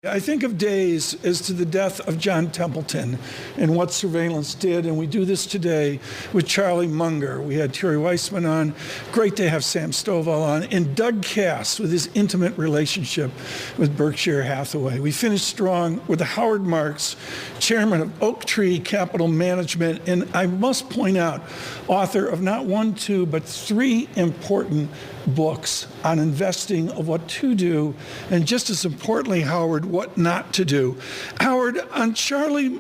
I think of days as to the death of John Templeton and what surveillance did, and we do this today with Charlie Munger. We had Terry Weissman on. Great to have Sam Stovall on, and Doug Cass with his intimate relationship with Berkshire Hathaway. We finished strong with Howard Marks, chairman of Oaktree Capital Management, and I must point out, author of not one, two, but three important books on investing, of what to do, and just as importantly, Howard, what not to do. Howard, on Charlie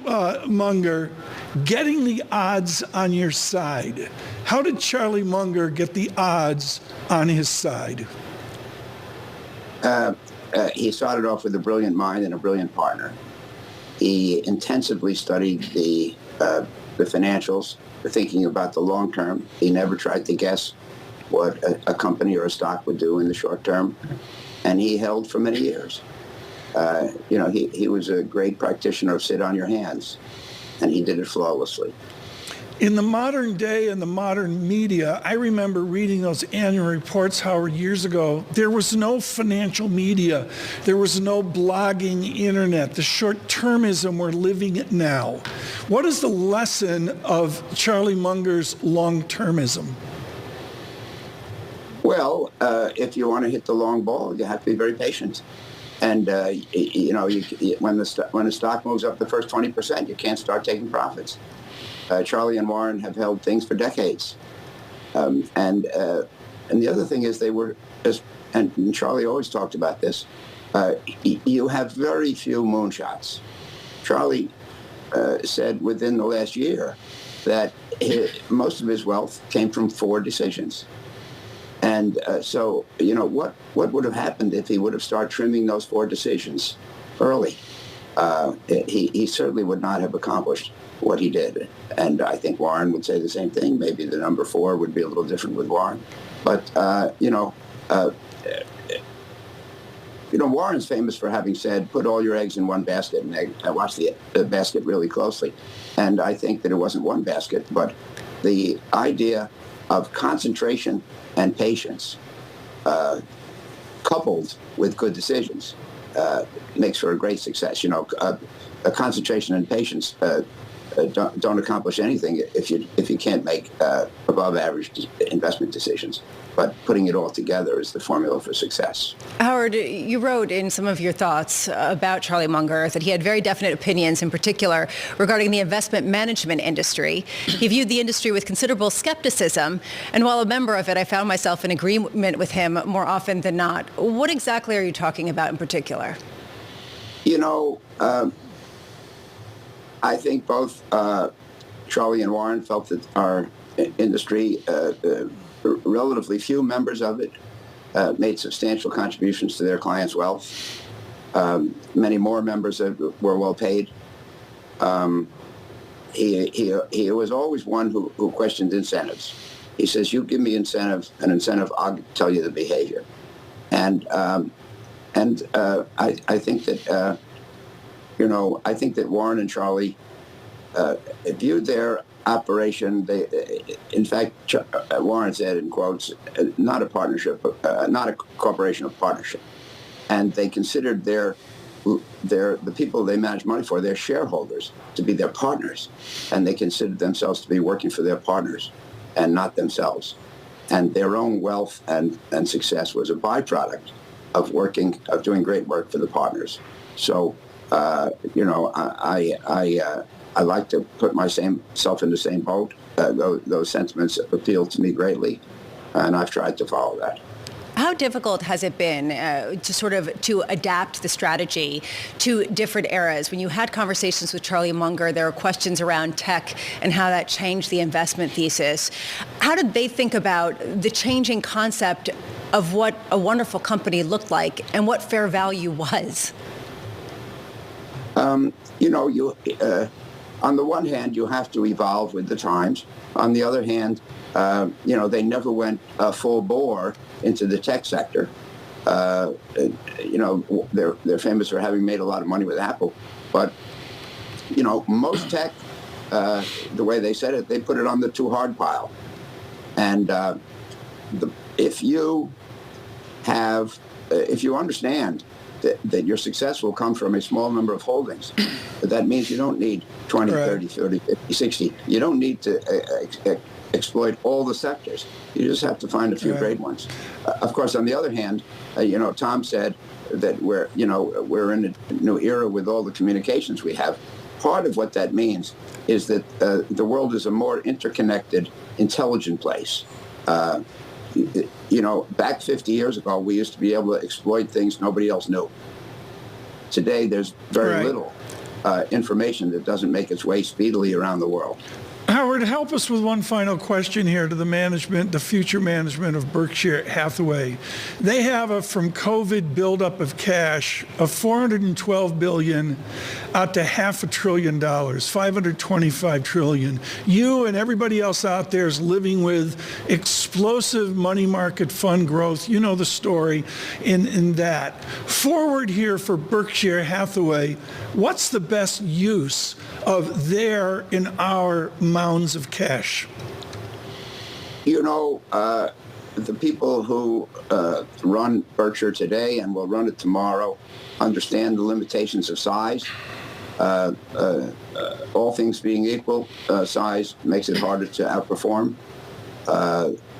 Munger getting the odds on your side, how did Charlie Munger get the odds on his side? He started off with a brilliant mind and a brilliant partner. He intensively studied the financials, thinking about the long term. He never tried to guess what a company or a stock would do in the short term, and he held for many years. He was a great practitioner of sit on your hands, and he did it flawlessly. In the modern day and the modern media, I remember reading those annual reports, Howard, years ago. There was no financial media. There was no blogging internet, the short-termism we're living in now. What is the lesson of Charlie Munger's long-termism? Well, if you want to hit the long ball, you have to be very patient. And, when a stock moves up the first 20%, you can't start taking profits. Charlie and Warren have held things for decades. And the other thing is and Charlie always talked about this, you have very few moonshots. Charlie said within the last year that most of his wealth came from 4 decisions. And what would have happened if he would have started trimming those 4 decisions early? He certainly would not have accomplished what he did. And I think Warren would say the same thing. Maybe the number 4 would be a little different with Warren. But, Warren's famous for having said, put all your eggs in one basket. And I watched the basket really closely. And I think that it wasn't one basket, but the idea of concentration and patience, coupled with good decisions, makes for a great success. A concentration and patience don't accomplish anything if you can't make above average investment decisions. But putting it all together is the formula for success. Howard, you wrote in some of your thoughts about Charlie Munger that he had very definite opinions, in particular regarding the investment management industry. He viewed the industry with considerable skepticism, and while a member of it, I found myself in agreement with him more often than not. What exactly are you talking about in particular? I think both Charlie and Warren felt that our industry, relatively few members of it, made substantial contributions to their clients' wealth. Many more members were well paid. He was always one who questioned incentives. He says, you give me an incentive, I'll tell you the behavior. And I think that I think that Warren and Charlie viewed their operation. In fact, Warren said in quotes, not a partnership, not a corporation of partnership. And they considered the people they manage money for, their shareholders, to be their partners. And they considered themselves to be working for their partners and not themselves. And their own wealth and success was a byproduct of doing great work for the partners. So, I like to put myself in the same boat. Those sentiments appeal to me greatly, and I've tried to follow that. How difficult has it been to adapt the strategy to different eras? When you had conversations with Charlie Munger, there were questions around tech and how that changed the investment thesis. How did they think about the changing concept of what a wonderful company looked like and what fair value was? On the one hand, you have to evolve with the times. On the other hand, they never went full bore into the tech sector. They're famous for having made a lot of money with Apple. But, most tech, the way they said it, they put it on the too hard pile. And if you understand that your success will come from a small number of holdings. But that means you don't need 20, Right. 30, 30, 50, 60. You don't need to exploit all the sectors. You just have to find a few Right. great ones. Of course, on the other hand, Tom said that we're in a new era with all the communications we have. Part of what that means is that the world is a more interconnected, intelligent place. Back 50 years ago, we used to be able to exploit things nobody else knew. Today, there's very Right. little information that doesn't make its way speedily around the world. Howard, help us with one final question here to the future management of Berkshire Hathaway. They have from COVID buildup of cash of $412 billion out to $500 billion, $525 trillion. You and everybody else out there is living with explosive money market fund growth. You know the story in that. Forward here for Berkshire Hathaway, what's the best use of their and our mounds of cash? The people who run Berkshire today and will run it tomorrow understand the limitations of size. All things being equal, size makes it harder to outperform.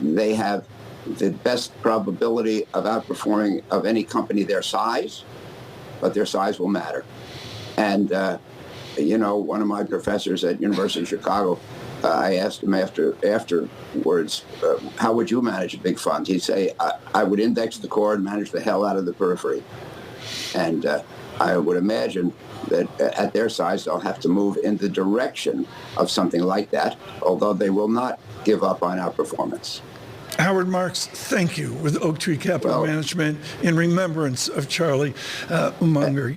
They have the best probability of outperforming of any company their size, but their size will matter. And one of my professors at University of Chicago, I asked him afterwards, how would you manage a big fund? He'd say, I would index the core and manage the hell out of the periphery. And I would imagine that at their size, they'll have to move in the direction of something like that, although they will not give up on our performance. Howard Marks, thank you, with Oaktree Capital Management in remembrance of Charlie Munger.